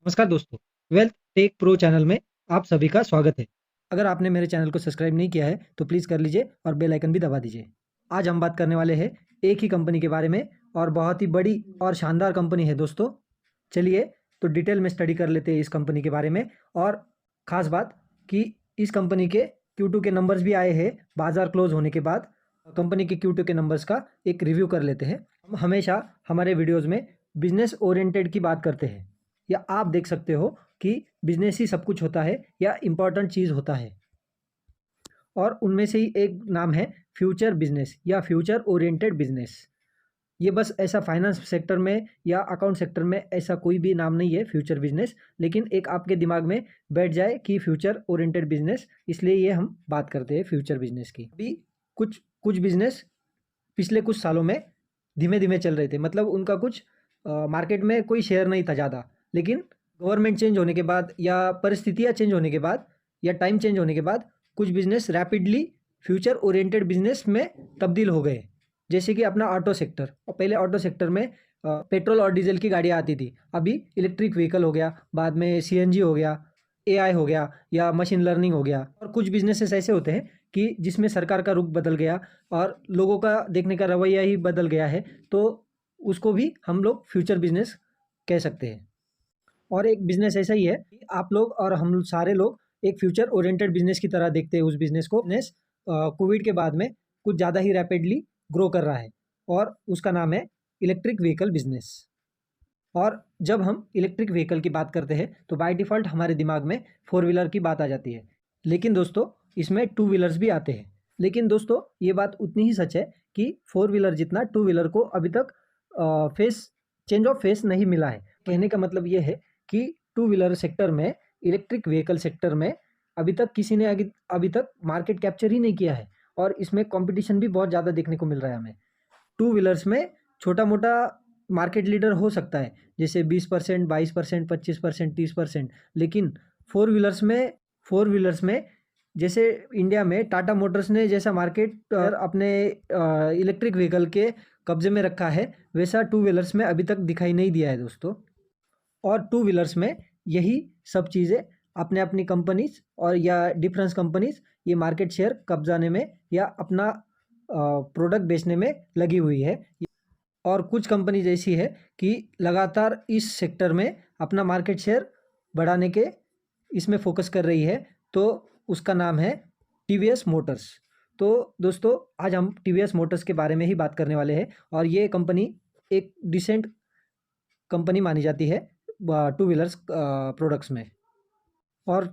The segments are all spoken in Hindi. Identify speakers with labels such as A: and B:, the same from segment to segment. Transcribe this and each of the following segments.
A: नमस्कार दोस्तों, वेल्थ टेक प्रो चैनल में आप सभी का स्वागत है। अगर आपने मेरे चैनल को सब्सक्राइब नहीं किया है तो प्लीज़ कर लीजिए और बेल आइकन भी दबा दीजिए। आज हम बात करने वाले हैं एक ही कंपनी के बारे में और बहुत ही बड़ी और शानदार कंपनी है दोस्तों। चलिए तो डिटेल में स्टडी कर लेते हैं इस कंपनी के बारे में। और ख़ास बात कि इस कंपनी के Q2 के नंबर्स भी आए हैं बाज़ार क्लोज़ होने के बाद। कंपनी के Q2 के नंबर्स का एक रिव्यू कर लेते हैं। हम हमेशा हमारे वीडियोज़ में बिज़नेस ओरिएंटेड की बात करते हैं, या आप देख सकते हो कि बिजनेस ही सब कुछ होता है या इम्पोर्टेंट चीज़ होता है। और उनमें से ही एक नाम है फ्यूचर बिजनेस या फ्यूचर ओरिएंटेड बिजनेस। ये बस ऐसा फाइनेंस सेक्टर में या अकाउंट सेक्टर में ऐसा कोई भी नाम नहीं है फ्यूचर बिजनेस, लेकिन एक आपके दिमाग में बैठ जाए कि फ्यूचर ओरिएंटेड बिजनेस, इसलिए ये हम बात करते हैं फ्यूचर बिजनेस की। अभी कुछ कुछ बिजनेस पिछले कुछ सालों में धीमे धीमे चल रहे थे, मतलब उनका कुछ मार्केट में कोई शेयर नहीं था ज़्यादा। लेकिन गवर्नमेंट चेंज होने के बाद या परिस्थितियाँ चेंज होने के बाद या टाइम चेंज होने के बाद कुछ business rapidly future oriented business में तब्दील हो गए। जैसे कि अपना ऑटो सेक्टर, और पहले ऑटो सेक्टर में पेट्रोल और डीजल की गाड़ियाँ आती थी, अभी इलेक्ट्रिक व्हीकल हो गया, बाद में CNG हो गया, AI हो गया या मशीन लर्निंग हो गया। और कुछ बिजनेसेस ऐसे होते हैं कि जिसमें सरकार का रुख बदल गया और लोगों का देखने का रवैया ही बदल गया है, तो उसको भी हम लोग फ्यूचर बिजनेस कह सकते हैं। और एक बिजनेस ऐसा ही है कि आप लोग और हम सारे लोग एक फ्यूचर ओरिएंटेड बिजनेस की तरह देखते हैं उस बिजनेस को। बिजनेस कोविड के बाद में कुछ ज़्यादा ही रैपिडली ग्रो कर रहा है और उसका नाम है इलेक्ट्रिक व्हीकल बिजनेस। और जब हम इलेक्ट्रिक व्हीकल की बात करते हैं तो बाय डिफ़ॉल्ट हमारे दिमाग में फोर व्हीलर की बात आ जाती है, लेकिन दोस्तों इसमें टू व्हीलर्स भी आते हैं। लेकिन दोस्तों ये बात उतनी ही सच है कि फोर व्हीलर जितना टू व्हीलर को अभी तक फेस चेंज ऑफ फेस नहीं मिला है। कहने का मतलब ये है कि टू व्हीलर सेक्टर में, इलेक्ट्रिक व्हीकल सेक्टर में अभी तक किसी ने अभी तक मार्केट कैप्चर ही नहीं किया है, और इसमें कंपटीशन भी बहुत ज़्यादा देखने को मिल रहा है हमें। टू व्हीलर्स में छोटा मोटा मार्केट लीडर हो सकता है, जैसे 20%, 22%, 25%, 30%। लेकिन फोर व्हीलर्स में फोर व्हीलर्स में जैसे इंडिया में टाटा मोटर्स ने जैसा मार्केट अपने इलेक्ट्रिक व्हीकल के कब्जे में रखा है, वैसा टू व्हीलर्स में अभी तक दिखाई नहीं दिया है दोस्तों। और टू व्हीलर्स में यही सब चीज़ें अपने अपनी कंपनीज और या डिफरेंस कंपनीज ये मार्केट शेयर कब्जाने में या अपना प्रोडक्ट बेचने में लगी हुई है। और कुछ कंपनीज ऐसी है कि लगातार इस सेक्टर में अपना मार्केट शेयर बढ़ाने के इसमें फोकस कर रही है, तो उसका नाम है TVS मोटर्स। तो दोस्तों आज हम TVS मोटर्स के बारे में ही बात करने वाले हैं, और ये कंपनी एक डिसेंट कंपनी मानी जाती है टू व्हीलर्स प्रोडक्ट्स में। और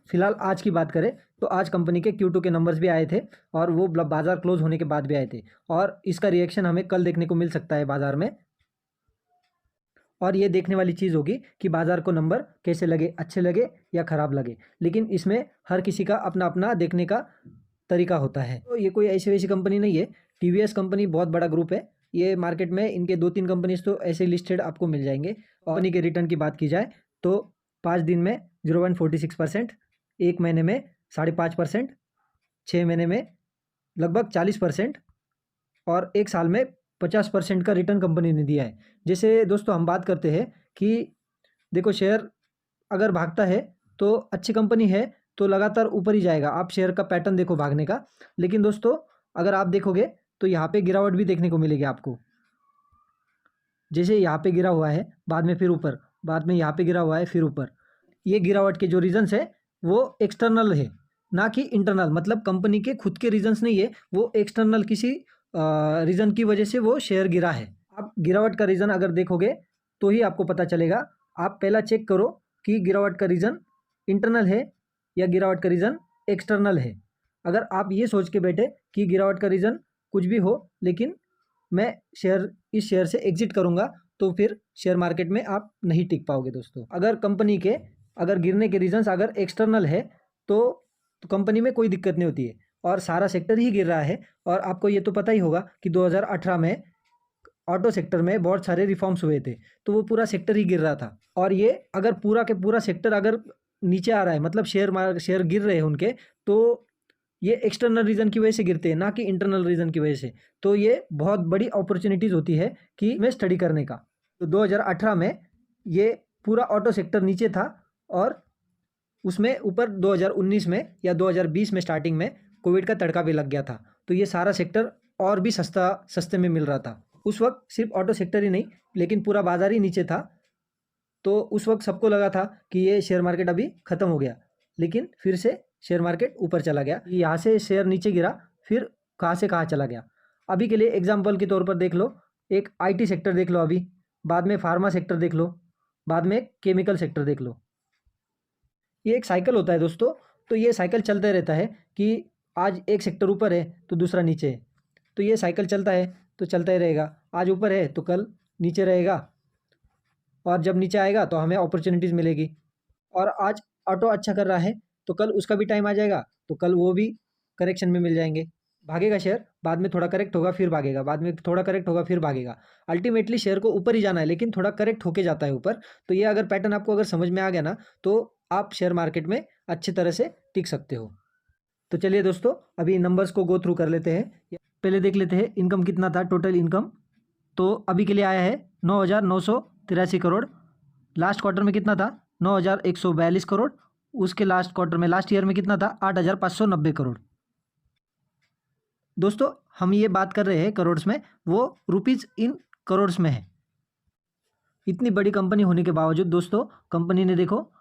A: फिलहाल आज की बात करें तो आज कंपनी के Q2 के नंबर्स भी आए थे, और वो बाज़ार क्लोज होने के बाद भी आए थे, और इसका रिएक्शन हमें कल देखने को मिल सकता है बाज़ार में। और ये देखने वाली चीज़ होगी कि बाज़ार को नंबर कैसे लगे, अच्छे लगे या ख़राब लगे। लेकिन इसमें हर किसी का अपना अपना देखने का तरीका होता है, तो ये कोई ऐसी वैसी कंपनी नहीं है। TVS कंपनी बहुत बड़ा ग्रुप है। ये मार्केट में इनके 2-3 कंपनीज तो ऐसे लिस्टेड आपको मिल जाएंगे। कंपनी के रिटर्न की बात की जाए तो 5 दिन में 0.46%, 1 महीने में 5.5%, 6 महीने में लगभग 40%, और 1 साल में 50% का रिटर्न कंपनी ने दिया है। जैसे दोस्तों हम बात करते हैं कि देखो, शेयर अगर भागता है तो अच्छी कंपनी है तो लगातार ऊपर ही जाएगा। आप शेयर का पैटर्न देखो भागने का। लेकिन दोस्तों अगर आप देखोगे तो यहाँ पे गिरावट भी देखने को मिलेगी आपको। जैसे यहाँ पे गिरा हुआ है, बाद में फिर ऊपर, बाद में यहाँ पे गिरा हुआ है फिर ऊपर। ये गिरावट के जो रीजंस है वो एक्सटर्नल है, ना कि इंटरनल। मतलब कंपनी के खुद के रीजंस नहीं है, वो एक्सटर्नल किसी रीज़न की वजह से वो शेयर गिरा है। आप गिरावट का रीज़न अगर देखोगे तो ही आपको पता चलेगा। आप पहला चेक करो कि गिरावट का रीज़न इंटरनल है या गिरावट का रीज़न एक्सटर्नल है। अगर आप ये सोच के बैठे कि गिरावट का रीज़न कुछ भी हो, लेकिन मैं इस शेयर से एग्जिट करूंगा, तो फिर शेयर मार्केट में आप नहीं टिक पाओगे दोस्तों। अगर कंपनी के अगर गिरने के रीजंस अगर एक्सटर्नल है तो कंपनी में कोई दिक्कत नहीं होती है, और सारा सेक्टर ही गिर रहा है। और आपको ये तो पता ही होगा कि 2018 में ऑटो सेक्टर में बहुत सारे रिफॉर्म्स हुए थे, तो वो पूरा सेक्टर ही गिर रहा था। और ये अगर पूरा के पूरा सेक्टर अगर नीचे आ रहा है, मतलब शेयर गिर रहे हैं उनके, तो ये एक्सटर्नल रीज़न की वजह से गिरते हैं, ना कि इंटरनल रीज़न की वजह से। तो ये बहुत बड़ी अपॉर्चुनिटीज़ होती है कि मैं स्टडी करने का। तो 2018 में ये पूरा ऑटो सेक्टर नीचे था और उसमें ऊपर 2019 में या 2020 में स्टार्टिंग में कोविड का तड़का भी लग गया था, तो ये सारा सेक्टर और भी सस्ते में मिल रहा था। उस वक्त सिर्फ ऑटो सेक्टर ही नहीं लेकिन पूरा बाजार ही नीचे था, तो उस वक्त सबको लगा था कि ये शेयर मार्केट अभी ख़त्म हो गया, लेकिन फिर से शेयर मार्केट ऊपर चला गया। यहाँ से शेयर नीचे गिरा, फिर कहाँ से कहाँ चला गया। अभी के लिए एग्जाम्पल के तौर पर देख लो, एक IT सेक्टर देख लो अभी, बाद में फार्मा सेक्टर देख लो, बाद में केमिकल सेक्टर देख लो। ये एक साइकिल होता है दोस्तों, तो ये साइकिल चलते रहता है कि आज एक सेक्टर ऊपर है तो दूसरा नीचे है, तो ये साइकिल चलता है तो चलता ही रहेगा। आज ऊपर है तो कल नीचे रहेगा, और जब नीचे आएगा तो हमें अपॉर्चुनिटीज़ मिलेगी। और आज ऑटो अच्छा कर रहा है तो कल उसका भी टाइम आ जाएगा, तो कल वो भी करेक्शन में मिल जाएंगे। भागेगा शेयर, बाद में थोड़ा करेक्ट होगा फिर भागेगा, बाद में थोड़ा करेक्ट होगा फिर भागेगा। अल्टीमेटली शेयर को ऊपर ही जाना है, लेकिन थोड़ा करेक्ट होके जाता है ऊपर। तो ये अगर पैटर्न आपको अगर समझ में आ गया ना, तो आप शेयर मार्केट में अच्छी तरह से टिक सकते हो। तो चलिए दोस्तों, अभी नंबर्स को गो थ्रू कर लेते हैं। पहले देख लेते हैं इनकम कितना था, टोटल इनकम। तो अभी के लिए आया है 9,983 करोड़। लास्ट क्वार्टर में कितना था, 9,142 करोड़। उसके लास्ट क्वार्टर में लास्ट ईयर में कितना था, 8,590 करोड़। दोस्तों हम ये बात कर रहे हैं करोड़्स में, वो रुपीज़ इन करोड़्स में है। इतनी बड़ी कंपनी होने के बावजूद दोस्तों, कंपनी ने देखो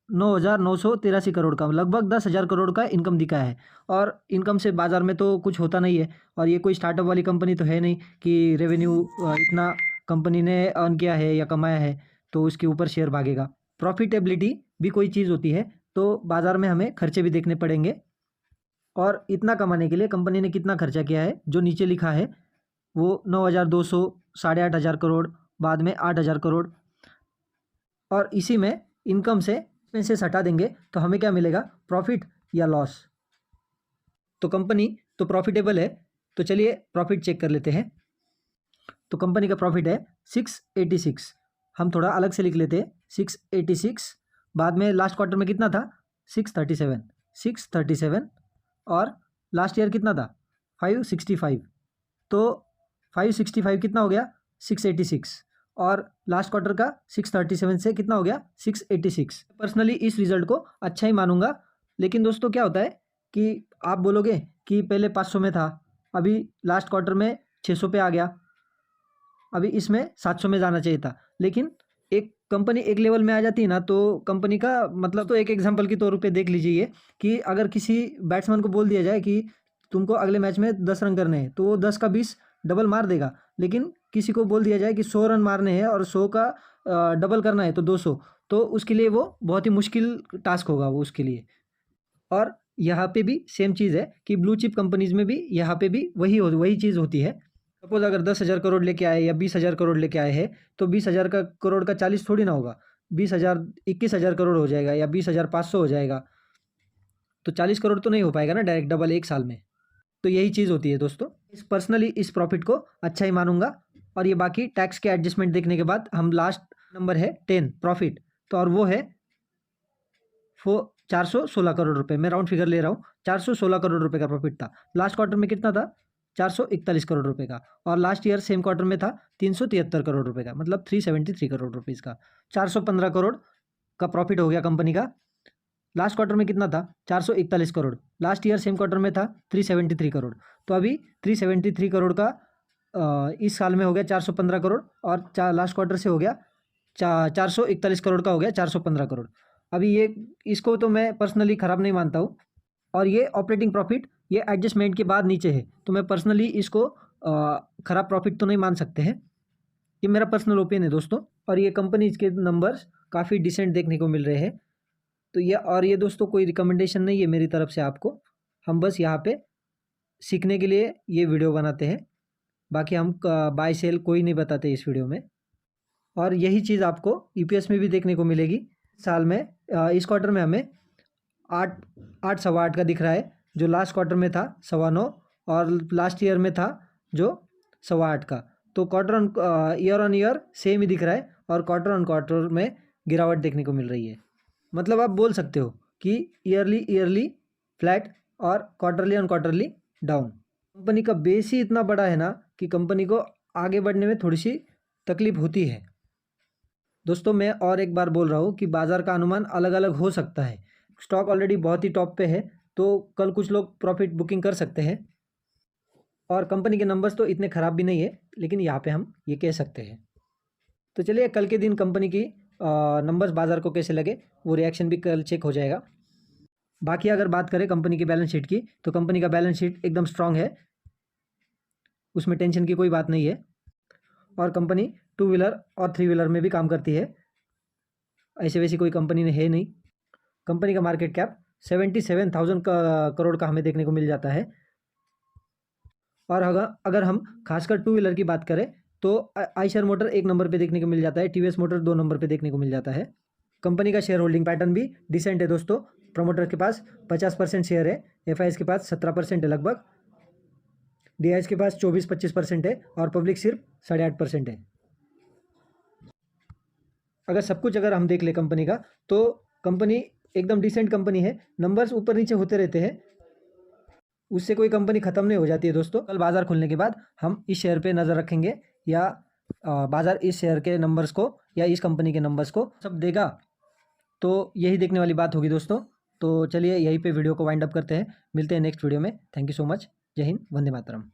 A: 9,983 करोड़ का, लगभग 10,000 करोड़ का इनकम दिखाया है। और इनकम से बाज़ार में तो कुछ होता नहीं है, और ये कोई स्टार्टअप वाली कंपनी तो है नहीं कि रेवेन्यू इतना कंपनी ने अर्न किया है या कमाया है तो उसके ऊपर शेयर भागेगा। प्रॉफिटेबिलिटी भी कोई चीज़ होती है, तो बाज़ार में हमें खर्चे भी देखने पड़ेंगे। और इतना कमाने के लिए कंपनी ने कितना खर्चा किया है, जो नीचे लिखा है वो 9,200, 8,500 करोड़, बाद में 8,000 करोड़। और इसी में इनकम से एक्सपेंसेस हटा देंगे तो हमें क्या मिलेगा, प्रॉफिट या लॉस। तो कंपनी तो प्रॉफिटेबल है, तो चलिए प्रॉफिट चेक कर लेते हैं। तो कंपनी का प्रॉफिट है 686। हम थोड़ा अलग से लिख लेते हैं, 686। बाद में लास्ट क्वार्टर में कितना था, 637। और लास्ट ईयर कितना था, 565। तो 565 कितना हो गया, 686। और लास्ट क्वार्टर का 637 से कितना हो गया, 686। पर्सनली इस रिजल्ट को अच्छा ही मानूंगा। लेकिन दोस्तों क्या होता है कि आप बोलोगे कि पहले 500 में था, अभी लास्ट क्वार्टर में 600 पे आ गया, अभी इसमें 700 में जाना चाहिए था। लेकिन एक कंपनी एक लेवल में आ जाती है ना, तो कंपनी का मतलब, तो एक एग्जांपल के तौर पे देख लीजिए ये, कि अगर किसी बैट्समैन को बोल दिया जाए कि तुमको अगले मैच में 10 रन करने हैं, तो वो 10 का 20 डबल मार देगा। लेकिन किसी को बोल दिया जाए कि 100 रन मारने हैं और 100 का डबल करना है तो 200, तो उसके लिए वो बहुत ही मुश्किल टास्क होगा वो उसके लिए। और यहाँ पे भी सेम चीज़ है कि ब्लू चिप कंपनीज में भी यहाँ पे भी वही चीज़ होती है। सपोज अगर 10,000 करोड़ लेके आए या 20,000 करोड़ लेके आए हैं, तो 20,000 का करोड़ का 40 थोड़ी ना होगा, 20,000 21,000 करोड़ हो जाएगा या 20,500 हो जाएगा। तो 40 करोड़ तो नहीं हो पाएगा ना डायरेक्ट डबल एक साल में। तो यही चीज़ होती है दोस्तों। पर्सनली इस प्रॉफिट को अच्छा ही मानूंगा। और ये बाकी टैक्स के एडजस्टमेंट देखने के बाद हम लास्ट नंबर है 10 प्रॉफिट, तो और वो है 416 करोड़ रुपए। मैं राउंड फिगर ले रहा हूँ, 416 करोड़ रुपए का प्रॉफिट था। लास्ट क्वार्टर में कितना था, 441 करोड़ रुपए का। और लास्ट ईयर सेम क्वार्टर में था 373 करोड़ रुपए का, मतलब 373 करोड़ रुपीज़ का। 415 करोड़ का प्रॉफिट हो गया कंपनी का। लास्ट क्वार्टर में कितना था, 441 crore. Last year same quarter में था 373 करोड़। तो अभी 373 करोड़ का इस साल में हो गया 415 करोड़, और लास्ट क्वार्टर से हो गया 441 करोड़ का हो गया 415 करोड़। अभी ये इसको तो मैं पर्सनली ख़राब नहीं मानता हूँ। और ये ऑपरेटिंग प्रॉफिट ये एडजस्टमेंट के बाद नीचे है, तो मैं पर्सनली इसको ख़राब प्रॉफिट तो नहीं मान सकते हैं। ये मेरा पर्सनल ओपिनियन है दोस्तों। और ये कंपनीज के नंबर्स काफ़ी डिसेंट देखने को मिल रहे हैं। तो ये दोस्तों कोई रिकमेंडेशन नहीं है मेरी तरफ से आपको, हम बस यहाँ पे सीखने के लिए ये वीडियो बनाते हैं। बाकी हम बाय सेल कोई नहीं बताते इस वीडियो में। और यही चीज़ आपको ईपीएस में भी देखने को मिलेगी। साल में इस क्वार्टर में हमें 8 8 सवा 8 का दिख रहा है, जो लास्ट क्वार्टर में था 9.25, और लास्ट ईयर में था जो 8.25 का। तो क्वार्टर ऑन ईयर सेम ही दिख रहा है, और क्वार्टर ऑन क्वार्टर में गिरावट देखने को मिल रही है। मतलब आप बोल सकते हो कि ईयरली फ्लैट और quarterly on quarterly down. Company का बेस ही इतना बड़ा है ना कि कंपनी को आगे बढ़ने में थोड़ी सी तकलीफ होती है। दोस्तों मैं और एक बार बोल रहा हूँ कि बाज़ार का अनुमान अलग अलग हो सकता है। स्टॉक ऑलरेडी बहुत ही टॉप पे है, तो कल कुछ लोग प्रॉफिट बुकिंग कर सकते हैं। और कंपनी के नंबर्स तो इतने ख़राब भी नहीं है, लेकिन यहाँ पे हम ये कह सकते हैं। तो चलिए कल के दिन कंपनी की नंबर्स बाज़ार को कैसे लगे वो रिएक्शन भी कल चेक हो जाएगा। बाकी अगर बात करें कंपनी की बैलेंस शीट की, तो कंपनी का बैलेंस शीट एकदम स्ट्रांग है, उसमें टेंशन की कोई बात नहीं है। और कंपनी टू व्हीलर और थ्री व्हीलर में भी काम करती है, ऐसे वैसी कोई कंपनी है नहीं। कंपनी का मार्केट कैप 77,000 करोड़ का हमें देखने को मिल जाता है। और अगर अगर हम खासकर टू व्हीलर की बात करें तो आइशर मोटर एक नंबर पे देखने को मिल जाता है, टीवीएस मोटर 2 नंबर पे देखने को मिल जाता है। कंपनी का शेयर होल्डिंग पैटर्न भी डिसेंट है दोस्तों। प्रमोटर के पास 50% शेयर है, एफआईएस के पास 17% है लगभग, डीआईएस के पास 24-25% है और पब्लिक सिर्फ 8.5% है। अगर सब कुछ अगर हम देख ले कंपनी का, तो कंपनी एकदम डिसेंट कंपनी है। नंबर्स ऊपर नीचे होते रहते हैं, उससे कोई कंपनी ख़त्म नहीं हो जाती है दोस्तों। कल बाज़ार खुलने के बाद हम इस शेयर पे नज़र रखेंगे, या बाज़ार इस शेयर के नंबर्स को या इस कंपनी के नंबर्स को सब देगा, तो यही देखने वाली बात होगी दोस्तों। तो चलिए यहीं पे वीडियो को वाइंड अप करते हैं, मिलते हैं नेक्स्ट वीडियो में। Thank you so much. जय हिंद, वंदे मातरम।